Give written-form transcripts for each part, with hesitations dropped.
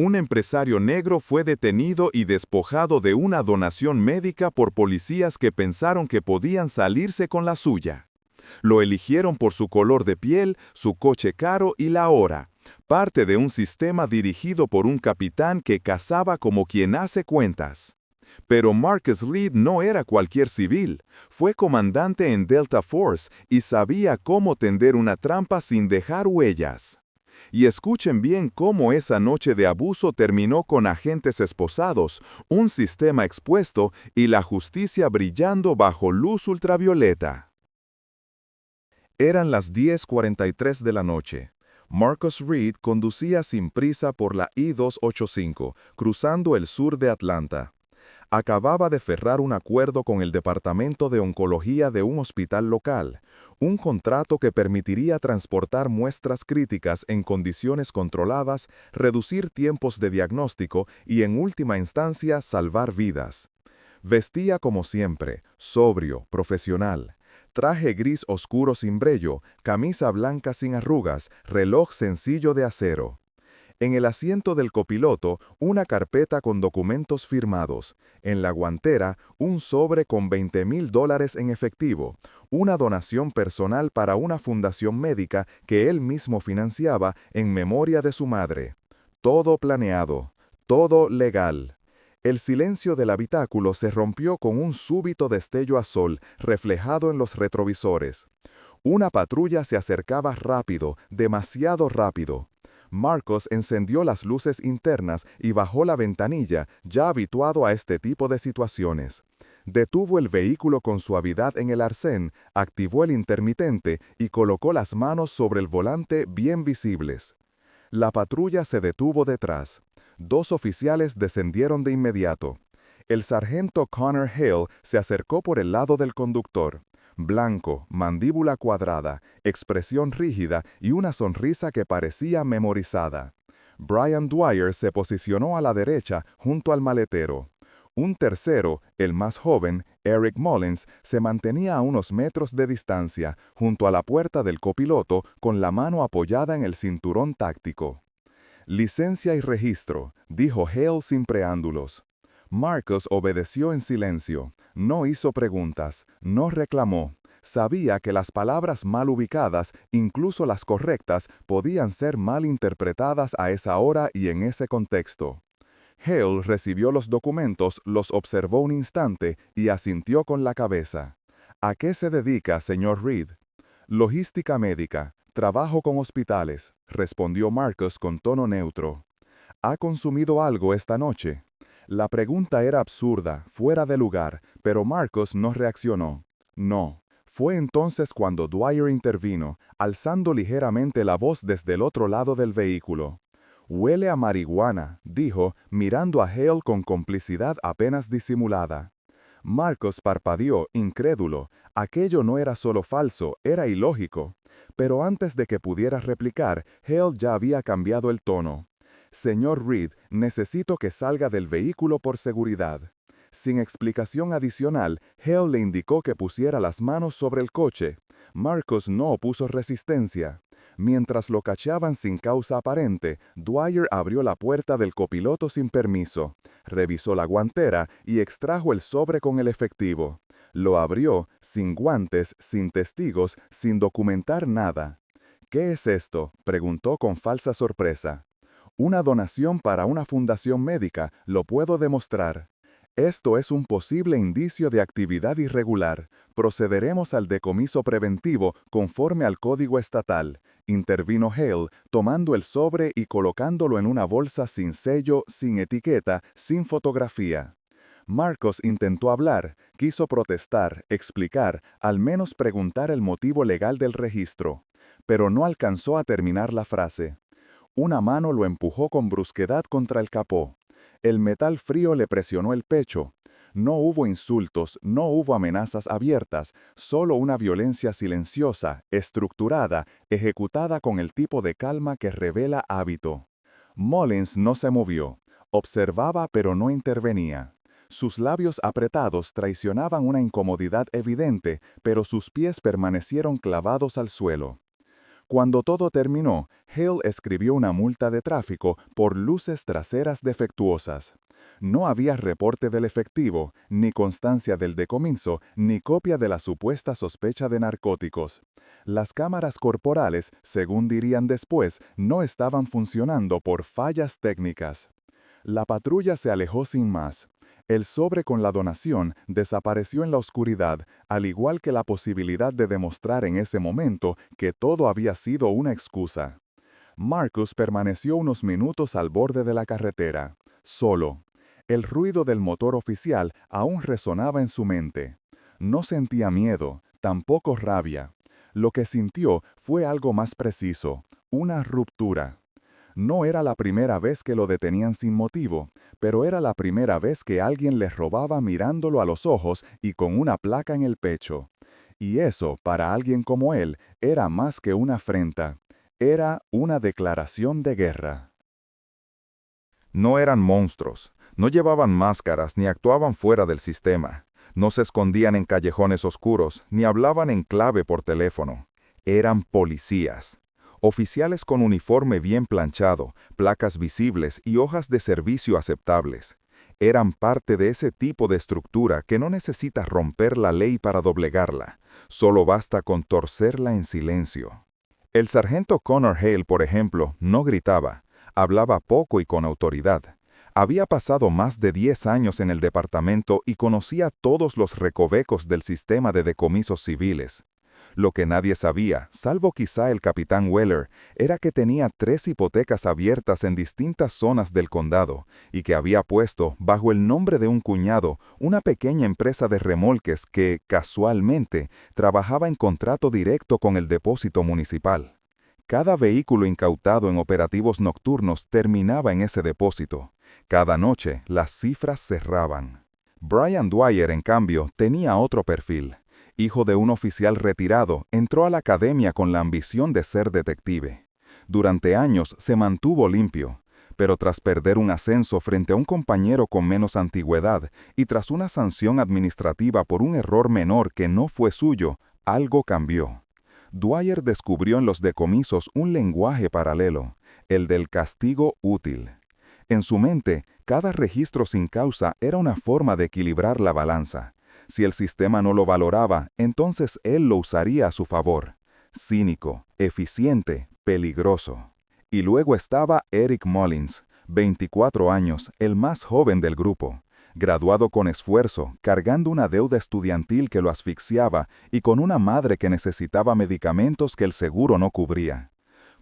Un empresario negro fue detenido y despojado de una donación médica por policías que pensaron que podían salirse con la suya. Lo eligieron por su color de piel, su coche caro y la hora, parte de un sistema dirigido por un capitán que cazaba como quien hace cuentas. Pero Marcus Reed no era cualquier civil, fue comandante en Delta Force y sabía cómo tender una trampa sin dejar huellas. Y escuchen bien cómo esa noche de abuso terminó con agentes esposados, un sistema expuesto y la justicia brillando bajo luz ultravioleta. Eran las 10:43 de la noche. Marcus Reed conducía sin prisa por la I-285, cruzando el sur de Atlanta. Acababa de cerrar un acuerdo con el Departamento de Oncología de un hospital local, un contrato que permitiría transportar muestras críticas en condiciones controladas, reducir tiempos de diagnóstico y, en última instancia, salvar vidas. Vestía como siempre, sobrio, profesional. Traje gris oscuro sin brillo, camisa blanca sin arrugas, reloj sencillo de acero. En el asiento del copiloto, una carpeta con documentos firmados. En la guantera, un sobre con $20,000 en efectivo, una donación personal para una fundación médica que él mismo financiaba en memoria de su madre. Todo planeado, todo legal. El silencio del habitáculo se rompió con un súbito destello azul reflejado en los retrovisores. Una patrulla se acercaba rápido, demasiado rápido. Marcos encendió las luces internas y bajó la ventanilla, ya habituado a este tipo de situaciones. Detuvo el vehículo con suavidad en el arcén, activó el intermitente y colocó las manos sobre el volante bien visibles. La patrulla se detuvo detrás. Dos oficiales descendieron de inmediato. El sargento Connor Hale se acercó por el lado del conductor. Blanco, mandíbula cuadrada, expresión rígida y una sonrisa que parecía memorizada. Brian Dwyer se posicionó a la derecha junto al maletero. Un tercero, el más joven, Eric Mullins, se mantenía a unos metros de distancia, junto a la puerta del copiloto, con la mano apoyada en el cinturón táctico. «Licencia y registro», dijo Hale sin preámbulos. Marcus obedeció en silencio. No hizo preguntas, no reclamó. Sabía que las palabras mal ubicadas, incluso las correctas, podían ser mal interpretadas a esa hora y en ese contexto. Hale recibió los documentos, los observó un instante y asintió con la cabeza. «¿A qué se dedica, señor Reed?» «Logística médica. Trabajo con hospitales», respondió Marcus con tono neutro. «¿Ha consumido algo esta noche?» La pregunta era absurda, fuera de lugar, pero Marcus no reaccionó. No. Fue entonces cuando Dwyer intervino, alzando ligeramente la voz desde el otro lado del vehículo. «Huele a marihuana», dijo, mirando a Hale con complicidad apenas disimulada. Marcus parpadeó, incrédulo. Aquello no era solo falso, era ilógico. Pero antes de que pudiera replicar, Hale ya había cambiado el tono. «Señor Reed, necesito que salga del vehículo por seguridad». Sin explicación adicional, Hale le indicó que pusiera las manos sobre el coche. Marcus no opuso resistencia. Mientras lo cachaban sin causa aparente, Dwyer abrió la puerta del copiloto sin permiso, revisó la guantera y extrajo el sobre con el efectivo. Lo abrió, sin guantes, sin testigos, sin documentar nada. «¿Qué es esto?», preguntó con falsa sorpresa. «Una donación para una fundación médica, lo puedo demostrar». «Esto es un posible indicio de actividad irregular. Procederemos al decomiso preventivo conforme al código estatal», intervino Hale, tomando el sobre y colocándolo en una bolsa sin sello, sin etiqueta, sin fotografía. Marcus intentó hablar, quiso protestar, explicar, al menos preguntar el motivo legal del registro, pero no alcanzó a terminar la frase. Una mano lo empujó con brusquedad contra el capó. El metal frío le presionó el pecho. No hubo insultos, no hubo amenazas abiertas, solo una violencia silenciosa, estructurada, ejecutada con el tipo de calma que revela hábito. Mullins no se movió. Observaba pero no intervenía. Sus labios apretados traicionaban una incomodidad evidente, pero sus pies permanecieron clavados al suelo. Cuando todo terminó, Hale escribió una multa de tráfico por luces traseras defectuosas. No había reporte del efectivo, ni constancia del decomiso, ni copia de la supuesta sospecha de narcóticos. Las cámaras corporales, según dirían después, no estaban funcionando por fallas técnicas. La patrulla se alejó sin más. El sobre con la donación desapareció en la oscuridad, al igual que la posibilidad de demostrar en ese momento que todo había sido una excusa. Marcus permaneció unos minutos al borde de la carretera, solo. El ruido del motor oficial aún resonaba en su mente. No sentía miedo, tampoco rabia. Lo que sintió fue algo más preciso, una ruptura. No era la primera vez que lo detenían sin motivo, pero era la primera vez que alguien le robaba mirándolo a los ojos y con una placa en el pecho. Y eso, para alguien como él, era más que una afrenta. Era una declaración de guerra. No eran monstruos, no llevaban máscaras ni actuaban fuera del sistema. No se escondían en callejones oscuros, ni hablaban en clave por teléfono. Eran policías. Oficiales con uniforme bien planchado, placas visibles y hojas de servicio aceptables. Eran parte de ese tipo de estructura que no necesita romper la ley para doblegarla, solo basta con torcerla en silencio. El sargento Connor Hale, por ejemplo, no gritaba, hablaba poco y con autoridad. Había pasado más de 10 años en el departamento y conocía todos los recovecos del sistema de decomisos civiles. Lo que nadie sabía, salvo quizá el capitán Weller, era que tenía 3 hipotecas abiertas en distintas zonas del condado y que había puesto, bajo el nombre de un cuñado, una pequeña empresa de remolques que, casualmente, trabajaba en contrato directo con el depósito municipal. Cada vehículo incautado en operativos nocturnos terminaba en ese depósito. Cada noche, las cifras cerraban. Brian Dwyer, en cambio, tenía otro perfil. Hijo de un oficial retirado, entró a la academia con la ambición de ser detective. Durante años se mantuvo limpio, pero tras perder un ascenso frente a un compañero con menos antigüedad y tras una sanción administrativa por un error menor que no fue suyo, algo cambió. Dwyer descubrió en los decomisos un lenguaje paralelo, el del castigo útil. En su mente, cada registro sin causa era una forma de equilibrar la balanza. Si el sistema no lo valoraba, entonces él lo usaría a su favor. Cínico, eficiente, peligroso. Y luego estaba Eric Mullins, 24 años, el más joven del grupo. Graduado con esfuerzo, cargando una deuda estudiantil que lo asfixiaba y con una madre que necesitaba medicamentos que el seguro no cubría.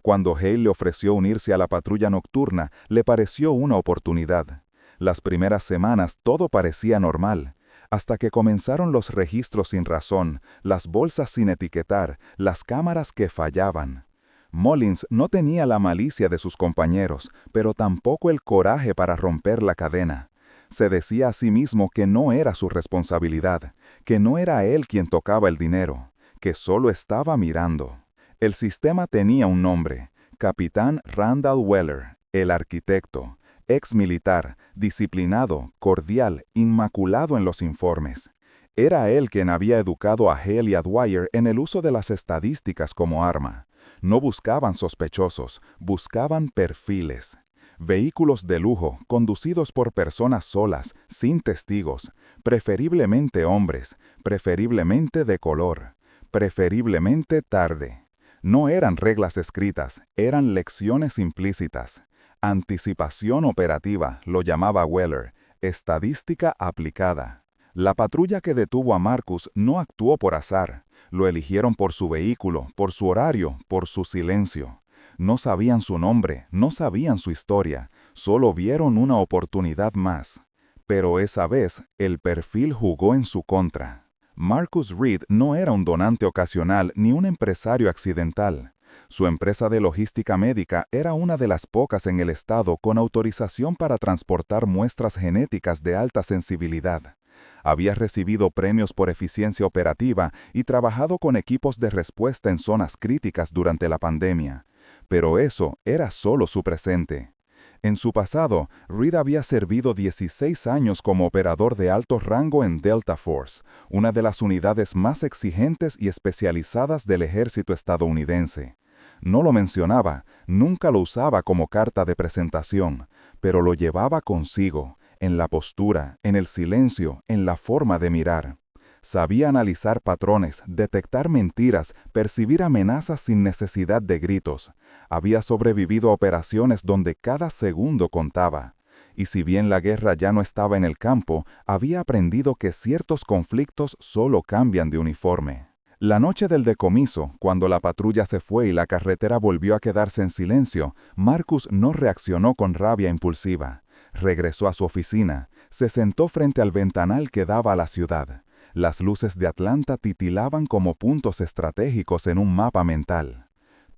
Cuando Hale le ofreció unirse a la patrulla nocturna, le pareció una oportunidad. Las primeras semanas todo parecía normal, hasta que comenzaron los registros sin razón, las bolsas sin etiquetar, las cámaras que fallaban. Mullins no tenía la malicia de sus compañeros, pero tampoco el coraje para romper la cadena. Se decía a sí mismo que no era su responsabilidad, que no era él quien tocaba el dinero, que solo estaba mirando. El sistema tenía un nombre, Capitán Randall Weller, el arquitecto, ex militar, disciplinado, cordial, inmaculado en los informes. Era él quien había educado a Hale y a Dwyer en el uso de las estadísticas como arma. No buscaban sospechosos, buscaban perfiles. Vehículos de lujo, conducidos por personas solas, sin testigos, preferiblemente hombres, preferiblemente de color, preferiblemente tarde. No eran reglas escritas, eran lecciones implícitas. Anticipación operativa, lo llamaba Weller, estadística aplicada. La patrulla que detuvo a Marcus no actuó por azar. Lo eligieron por su vehículo, por su horario, por su silencio. No sabían su nombre, no sabían su historia, solo vieron una oportunidad más. Pero esa vez, el perfil jugó en su contra. Marcus Reed no era un donante ocasional ni un empresario accidental. Su empresa de logística médica era una de las pocas en el estado con autorización para transportar muestras genéticas de alta sensibilidad. Había recibido premios por eficiencia operativa y trabajado con equipos de respuesta en zonas críticas durante la pandemia. Pero eso era solo su presente. En su pasado, Reed había servido 16 años como operador de alto rango en Delta Force, una de las unidades más exigentes y especializadas del ejército estadounidense. No lo mencionaba, nunca lo usaba como carta de presentación, pero lo llevaba consigo, en la postura, en el silencio, en la forma de mirar. Sabía analizar patrones, detectar mentiras, percibir amenazas sin necesidad de gritos. Había sobrevivido a operaciones donde cada segundo contaba. Y si bien la guerra ya no estaba en el campo, había aprendido que ciertos conflictos solo cambian de uniforme. La noche del decomiso, cuando la patrulla se fue y la carretera volvió a quedarse en silencio, Marcus no reaccionó con rabia impulsiva. Regresó a su oficina, se sentó frente al ventanal que daba a la ciudad. Las luces de Atlanta titilaban como puntos estratégicos en un mapa mental.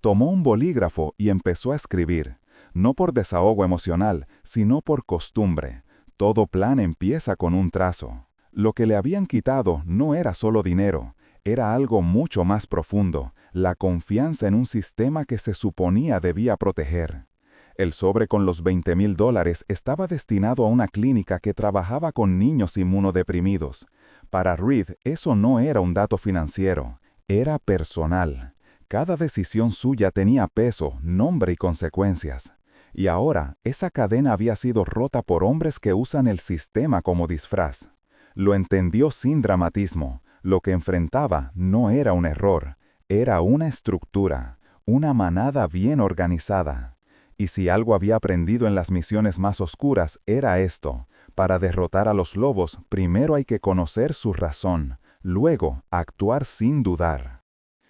Tomó un bolígrafo y empezó a escribir, no por desahogo emocional, sino por costumbre. Todo plan empieza con un trazo. Lo que le habían quitado no era solo dinero, era algo mucho más profundo, la confianza en un sistema que se suponía debía proteger. El sobre con los $20,000 estaba destinado a una clínica que trabajaba con niños inmunodeprimidos. Para Reed, eso no era un dato financiero, era personal. Cada decisión suya tenía peso, nombre y consecuencias. Y ahora, esa cadena había sido rota por hombres que usan el sistema como disfraz. Lo entendió sin dramatismo. Lo que enfrentaba no era un error, era una estructura, una manada bien organizada. Y si algo había aprendido en las misiones más oscuras, era esto. Para derrotar a los lobos, primero hay que conocer su razón, luego actuar sin dudar.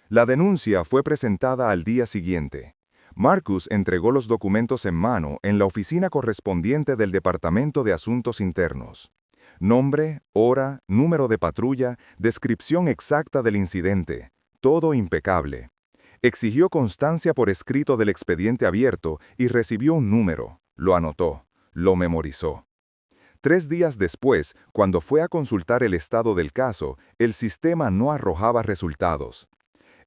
La denuncia fue presentada al día siguiente. Marcus entregó los documentos en mano en la oficina correspondiente del Departamento de Asuntos Internos. Nombre, hora, número de patrulla, descripción exacta del incidente, todo impecable. Exigió constancia por escrito del expediente abierto y recibió un número. Lo anotó, lo memorizó. 3 días después, cuando fue a consultar el estado del caso, el sistema no arrojaba resultados.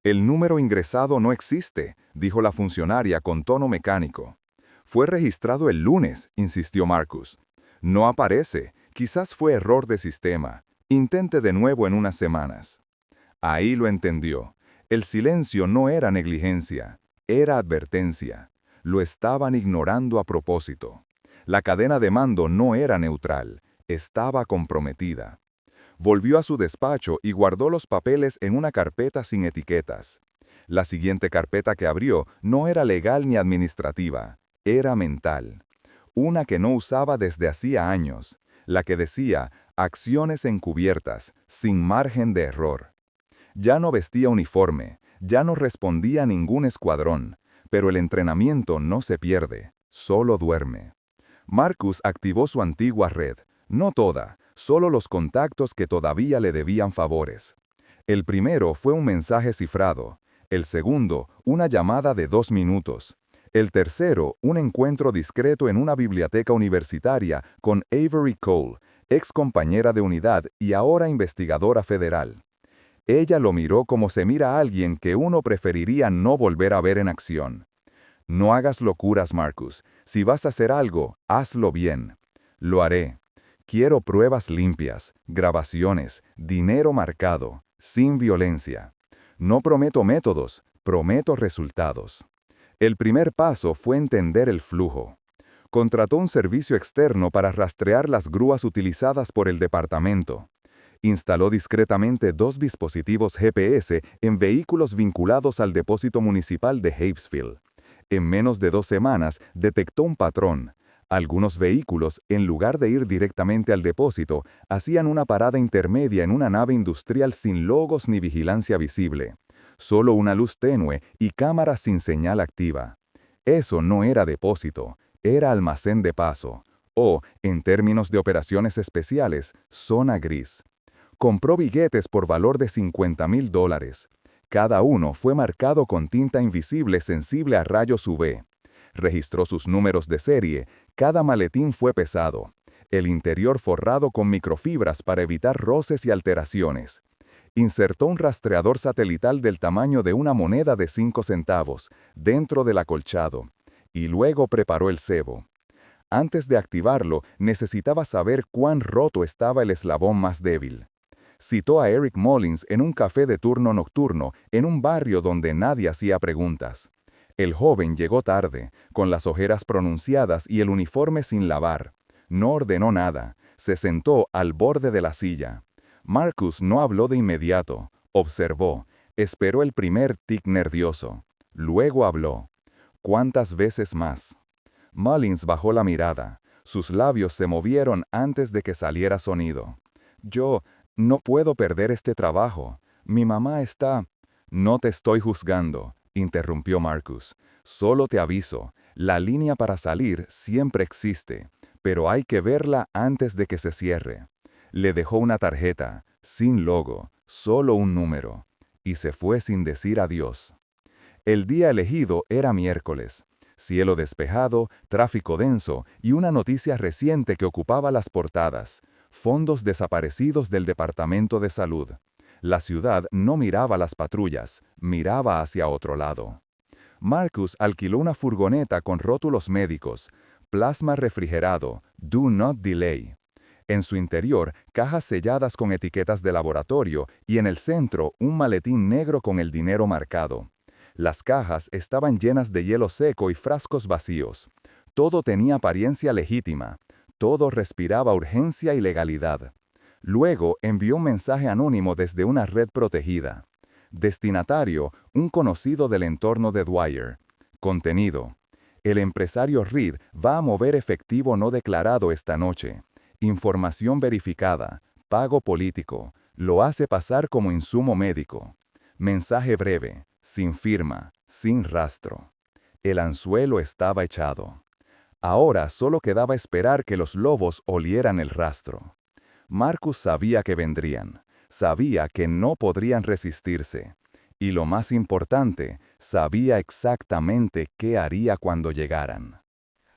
«El número ingresado no existe», dijo la funcionaria con tono mecánico. «Fue registrado el lunes», insistió Marcus. «No aparece. Quizás fue error de sistema. Intente de nuevo en unas semanas». Ahí lo entendió. El silencio no era negligencia, era advertencia. Lo estaban ignorando a propósito. La cadena de mando no era neutral, estaba comprometida. Volvió a su despacho y guardó los papeles en una carpeta sin etiquetas. La siguiente carpeta que abrió no era legal ni administrativa, era mental. Una que no usaba desde hacía años, la que decía acciones encubiertas, sin margen de error. Ya no vestía uniforme, ya no respondía a ningún escuadrón, pero el entrenamiento no se pierde, solo duerme. Marcus activó su antigua red, no toda, solo los contactos que todavía le debían favores. El primero fue un mensaje cifrado, el segundo, una llamada de 2 minutos. El tercero, un encuentro discreto en una biblioteca universitaria con Avery Cole, ex compañera de unidad y ahora investigadora federal. Ella lo miró como se mira a alguien que uno preferiría no volver a ver en acción. «No hagas locuras, Marcus. Si vas a hacer algo, hazlo bien». «Lo haré. Quiero pruebas limpias, grabaciones, dinero marcado, sin violencia. No prometo métodos, prometo resultados». El primer paso fue entender el flujo. Contrató un servicio externo para rastrear las grúas utilizadas por el departamento. Instaló discretamente 2 dispositivos GPS en vehículos vinculados al depósito municipal de Hapesville. En menos de 2 semanas detectó un patrón. Algunos vehículos, en lugar de ir directamente al depósito, hacían una parada intermedia en una nave industrial sin logos ni vigilancia visible. Solo una luz tenue y cámaras sin señal activa. Eso no era depósito, era almacén de paso, o, en términos de operaciones especiales, zona gris. Compró billetes por valor de $50,000. Cada uno fue marcado con tinta invisible sensible a rayos UV. Registró sus números de serie, cada maletín fue pesado. El interior forrado con microfibras para evitar roces y alteraciones. Insertó un rastreador satelital del tamaño de una moneda de 5 centavos, dentro del acolchado, y luego preparó el cebo. Antes de activarlo, necesitaba saber cuán roto estaba el eslabón más débil. Citó a Eric Mullins en un café de turno nocturno, en un barrio donde nadie hacía preguntas. El joven llegó tarde, con las ojeras pronunciadas y el uniforme sin lavar. No ordenó nada, se sentó al borde de la silla. Marcus no habló de inmediato, observó, esperó el primer tic nervioso. Luego habló. ¿Cuántas veces más? Mullins bajó la mirada. Sus labios se movieron antes de que saliera sonido. Yo no puedo perder este trabajo. Mi mamá está... No te estoy juzgando, interrumpió Marcus. Solo te aviso, la línea para salir siempre existe, pero hay que verla antes de que se cierre. Le dejó una tarjeta, sin logo, solo un número, y se fue sin decir adiós. El día elegido era miércoles. Cielo despejado, tráfico denso y una noticia reciente que ocupaba las portadas. Fondos desaparecidos del Departamento de Salud. La ciudad no miraba las patrullas, miraba hacia otro lado. Marcus alquiló una furgoneta con rótulos médicos, plasma refrigerado, do not delay. En su interior, cajas selladas con etiquetas de laboratorio y en el centro un maletín negro con el dinero marcado. Las cajas estaban llenas de hielo seco y frascos vacíos. Todo tenía apariencia legítima. Todo respiraba urgencia y legalidad. Luego envió un mensaje anónimo desde una red protegida. Destinatario, un conocido del entorno de Dwyer. Contenido. El empresario Reed va a mover efectivo no declarado esta noche. Información verificada. Pago político. Lo hace pasar como insumo médico. Mensaje breve, sin firma, sin rastro. El anzuelo estaba echado. Ahora solo quedaba esperar que los lobos olieran el rastro. Marcus sabía que vendrían, sabía que no podrían resistirse, y lo más importante, sabía exactamente qué haría cuando llegaran.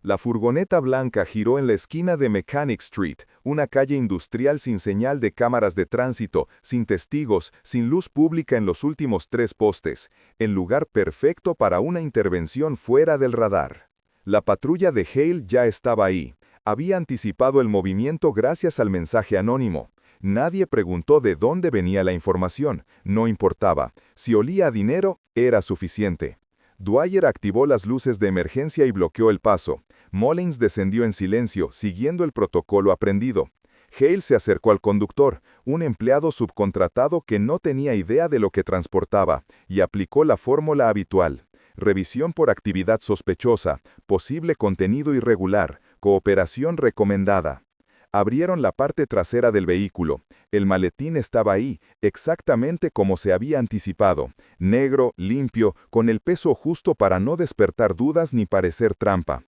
La furgoneta blanca giró en la esquina de Mechanic Street, una calle industrial sin señal de cámaras de tránsito, sin testigos, sin luz pública en los últimos 3 postes, el lugar perfecto para una intervención fuera del radar. La patrulla de Hale ya estaba ahí. Había anticipado el movimiento gracias al mensaje anónimo. Nadie preguntó de dónde venía la información, no importaba. Si olía a dinero, era suficiente. Dwyer activó las luces de emergencia y bloqueó el paso. Mullins descendió en silencio, siguiendo el protocolo aprendido. Hale se acercó al conductor, un empleado subcontratado que no tenía idea de lo que transportaba, y aplicó la fórmula habitual. Revisión por actividad sospechosa, posible contenido irregular, cooperación recomendada. Abrieron la parte trasera del vehículo. El maletín estaba ahí, exactamente como se había anticipado, negro, limpio, con el peso justo para no despertar dudas ni parecer trampa.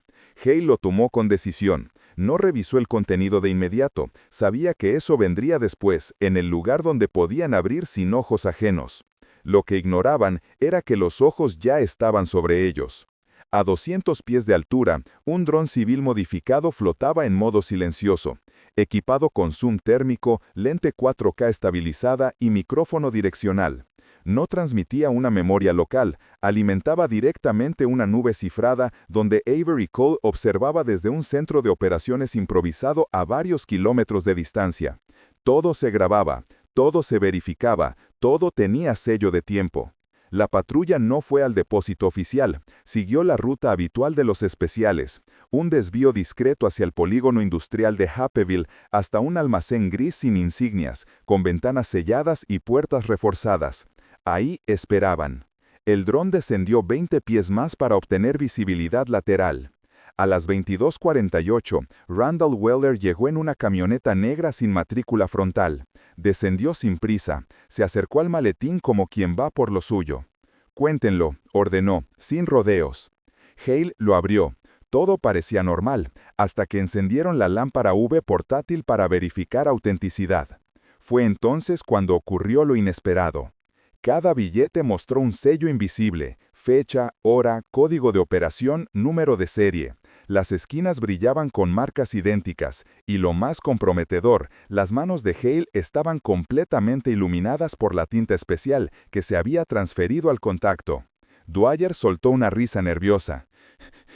Hale lo tomó con decisión. No revisó el contenido de inmediato, sabía que eso vendría después, en el lugar donde podían abrir sin ojos ajenos. Lo que ignoraban era que los ojos ya estaban sobre ellos. A 200 pies de altura, un dron civil modificado flotaba en modo silencioso, equipado con zoom térmico, lente 4K estabilizada y micrófono direccional. No transmitía una memoria local, alimentaba directamente una nube cifrada donde Avery Cole observaba desde un centro de operaciones improvisado a varios kilómetros de distancia. Todo se grababa, todo se verificaba, todo tenía sello de tiempo. La patrulla no fue al depósito oficial, siguió la ruta habitual de los especiales, un desvío discreto hacia el polígono industrial de Happeville hasta un almacén gris sin insignias, con ventanas selladas y puertas reforzadas. Ahí esperaban. El dron descendió 20 pies más para obtener visibilidad lateral. A las 22:48, Randall Weller llegó en una camioneta negra sin matrícula frontal. Descendió sin prisa, se acercó al maletín como quien va por lo suyo. «Cuéntenlo», ordenó, sin rodeos. Hale lo abrió. Todo parecía normal, hasta que encendieron la lámpara UV portátil para verificar autenticidad. Fue entonces cuando ocurrió lo inesperado. Cada billete mostró un sello invisible, fecha, hora, código de operación, número de serie. Las esquinas brillaban con marcas idénticas, y lo más comprometedor, las manos de Hale estaban completamente iluminadas por la tinta especial que se había transferido al contacto. Dwyer soltó una risa nerviosa.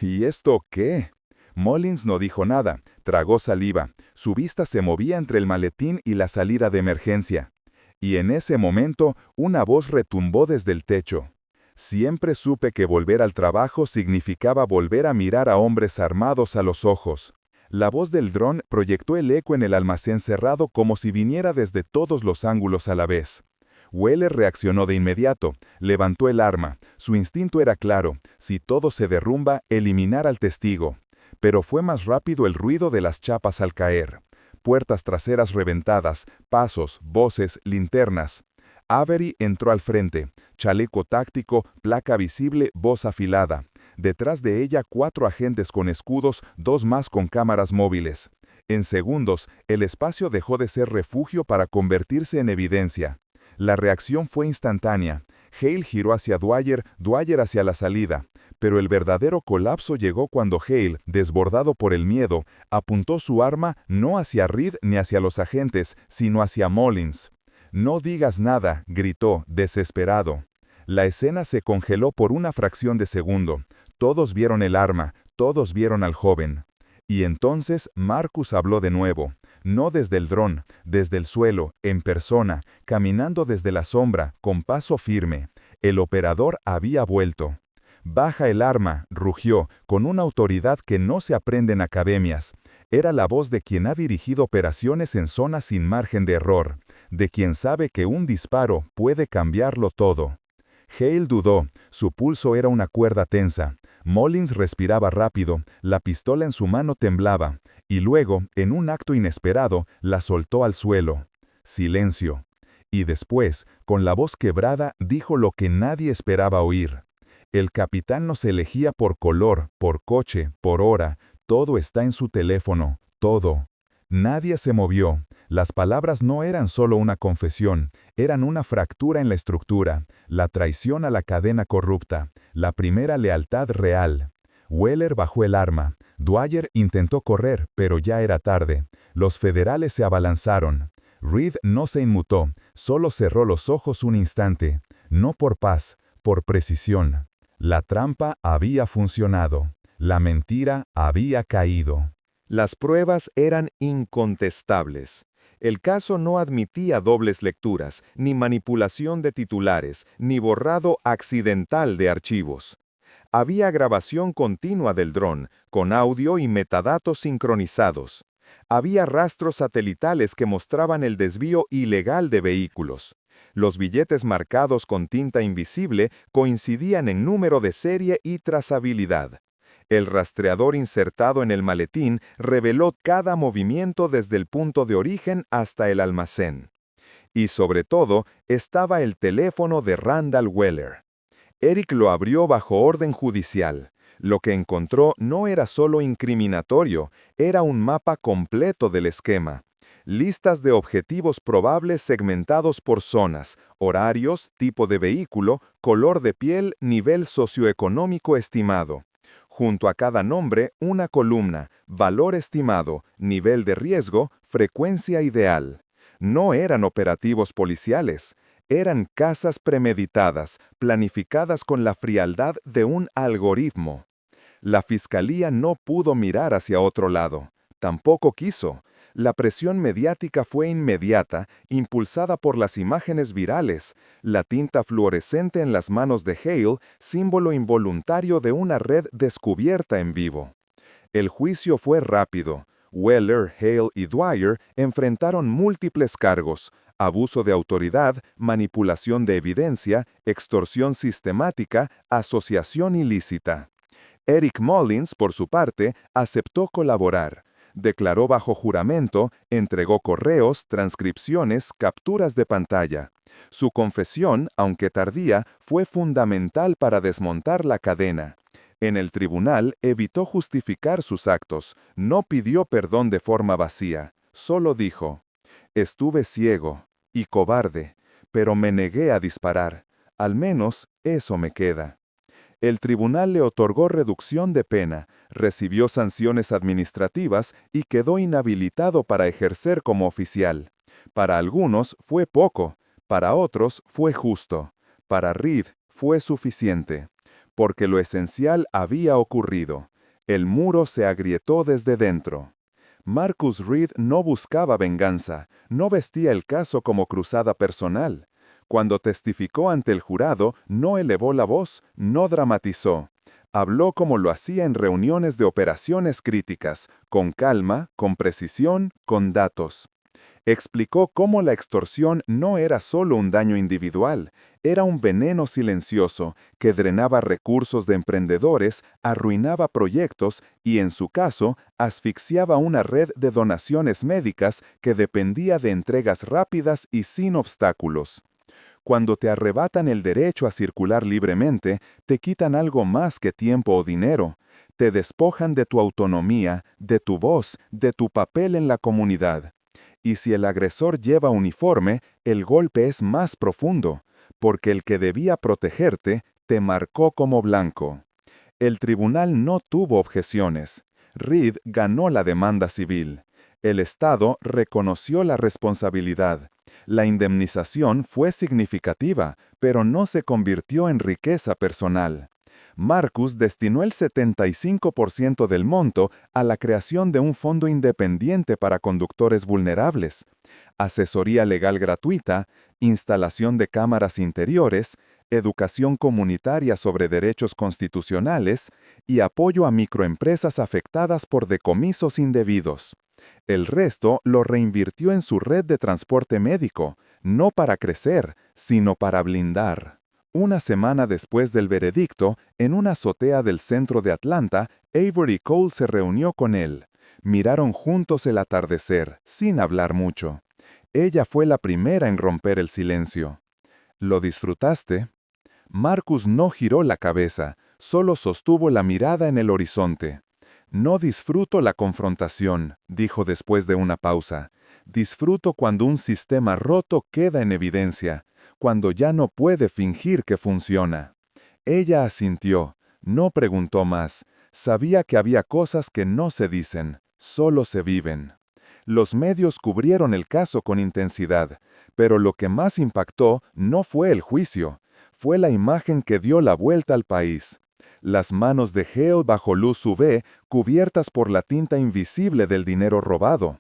¿Y esto qué? Mullins no dijo nada, tragó saliva. Su vista se movía entre el maletín y la salida de emergencia. Y en ese momento, una voz retumbó desde el techo. Siempre supe que volver al trabajo significaba volver a mirar a hombres armados a los ojos. La voz del dron proyectó el eco en el almacén cerrado como si viniera desde todos los ángulos a la vez. Weller reaccionó de inmediato, levantó el arma. Su instinto era claro: si todo se derrumba, eliminar al testigo. Pero fue más rápido el ruido de las chapas al caer. Puertas traseras reventadas, pasos, voces, linternas. Avery entró al frente, chaleco táctico, placa visible, voz afilada. Detrás de ella 4 agentes con escudos, 2 más con cámaras móviles. En segundos, el espacio dejó de ser refugio para convertirse en evidencia. La reacción fue instantánea. Hale giró hacia Dwyer, Dwyer hacia la salida. Pero el verdadero colapso llegó cuando Hale, desbordado por el miedo, apuntó su arma no hacia Reed ni hacia los agentes, sino hacia Mullins. «No digas nada», gritó, desesperado. La escena se congeló por una fracción de segundo. Todos vieron el arma, todos vieron al joven. Y entonces Marcus habló de nuevo, no desde el dron, desde el suelo, en persona, caminando desde la sombra, con paso firme. El operador había vuelto. «Baja el arma», rugió, con una autoridad que no se aprende en academias. Era la voz de quien ha dirigido operaciones en zonas sin margen de error, de quien sabe que un disparo puede cambiarlo todo. Hale dudó, su pulso era una cuerda tensa. Mullins respiraba rápido, la pistola en su mano temblaba, y luego, en un acto inesperado, la soltó al suelo. Silencio. Y después, con la voz quebrada, dijo lo que nadie esperaba oír. «El capitán nos elegía por color, por coche, por hora. Todo está en su teléfono, todo». Nadie se movió. Las palabras no eran solo una confesión, eran una fractura en la estructura, la traición a la cadena corrupta, la primera lealtad real. Weller bajó el arma. Dwyer intentó correr, pero ya era tarde. Los federales se abalanzaron. Reed no se inmutó, solo cerró los ojos un instante. No por paz, por precisión. La trampa había funcionado. La mentira había caído. Las pruebas eran incontestables. El caso no admitía dobles lecturas, ni manipulación de titulares, ni borrado accidental de archivos. Había grabación continua del dron, con audio y metadatos sincronizados. Había rastros satelitales que mostraban el desvío ilegal de vehículos. Los billetes marcados con tinta invisible coincidían en número de serie y trazabilidad. El rastreador insertado en el maletín reveló cada movimiento desde el punto de origen hasta el almacén. Y sobre todo, estaba el teléfono de Randall Weller. Eric lo abrió bajo orden judicial. Lo que encontró no era solo incriminatorio, era un mapa completo del esquema. Listas de objetivos probables segmentados por zonas, horarios, tipo de vehículo, color de piel, nivel socioeconómico estimado. Junto a cada nombre, una columna, valor estimado, nivel de riesgo, frecuencia ideal. No eran operativos policiales, eran cazas premeditadas, planificadas con la frialdad de un algoritmo. La fiscalía no pudo mirar hacia otro lado, tampoco quiso. La presión mediática fue inmediata, impulsada por las imágenes virales, la tinta fluorescente en las manos de Hale, símbolo involuntario de una red descubierta en vivo. El juicio fue rápido. Weller, Hale y Dwyer enfrentaron múltiples cargos: abuso de autoridad, manipulación de evidencia, extorsión sistemática, asociación ilícita. Eric Mullins, por su parte, aceptó colaborar. Declaró bajo juramento, entregó correos, transcripciones, capturas de pantalla. Su confesión, aunque tardía, fue fundamental para desmontar la cadena. En el tribunal evitó justificar sus actos, no pidió perdón de forma vacía, solo dijo: «Estuve ciego y cobarde, pero me negué a disparar. Al menos eso me queda». El tribunal le otorgó reducción de pena, recibió sanciones administrativas y quedó inhabilitado para ejercer como oficial. Para algunos fue poco, para otros fue justo. Para Reed fue suficiente, porque lo esencial había ocurrido. El muro se agrietó desde dentro. Marcus Reed no buscaba venganza, no vestía el caso como cruzada personal. Cuando testificó ante el jurado, no elevó la voz, no dramatizó. Habló como lo hacía en reuniones de operaciones críticas, con calma, con precisión, con datos. Explicó cómo la extorsión no era solo un daño individual, era un veneno silencioso que drenaba recursos de emprendedores, arruinaba proyectos y, en su caso, asfixiaba una red de donaciones médicas que dependía de entregas rápidas y sin obstáculos. Cuando te arrebatan el derecho a circular libremente, te quitan algo más que tiempo o dinero. Te despojan de tu autonomía, de tu voz, de tu papel en la comunidad. Y si el agresor lleva uniforme, el golpe es más profundo, porque el que debía protegerte te marcó como blanco. El tribunal no tuvo objeciones. Reed ganó la demanda civil. El Estado reconoció la responsabilidad. La indemnización fue significativa, pero no se convirtió en riqueza personal. Marcus destinó el 75% del monto a la creación de un fondo independiente para conductores vulnerables, asesoría legal gratuita, instalación de cámaras interiores, educación comunitaria sobre derechos constitucionales y apoyo a microempresas afectadas por decomisos indebidos. El resto lo reinvirtió en su red de transporte médico, no para crecer, sino para blindar. Una semana después del veredicto, en una azotea del centro de Atlanta, Avery Cole se reunió con él. Miraron juntos el atardecer, sin hablar mucho. Ella fue la primera en romper el silencio. ¿Lo disfrutaste? Marcus no giró la cabeza, solo sostuvo la mirada en el horizonte. No disfruto la confrontación, dijo después de una pausa. Disfruto cuando un sistema roto queda en evidencia, cuando ya no puede fingir que funciona. Ella asintió, no preguntó más. Sabía que había cosas que no se dicen, solo se viven. Los medios cubrieron el caso con intensidad, pero lo que más impactó no fue el juicio, fue la imagen que dio la vuelta al país. Las manos de Gale bajo luz UV cubiertas por la tinta invisible del dinero robado.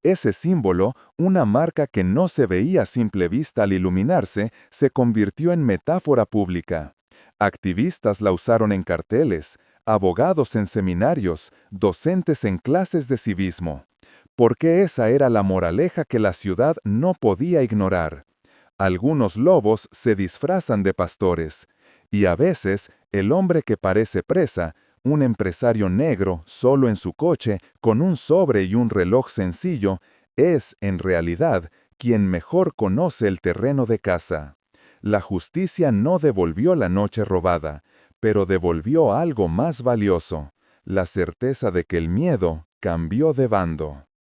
Ese símbolo, una marca que no se veía a simple vista al iluminarse, se convirtió en metáfora pública. Activistas la usaron en carteles, abogados en seminarios, docentes en clases de civismo. Porque esa era la moraleja que la ciudad no podía ignorar. Algunos lobos se disfrazan de pastores, y a veces el hombre que parece presa, un empresario negro solo en su coche, con un sobre y un reloj sencillo, es, en realidad, quien mejor conoce el terreno de caza. La justicia no devolvió la noche robada, pero devolvió algo más valioso, la certeza de que el miedo cambió de bando.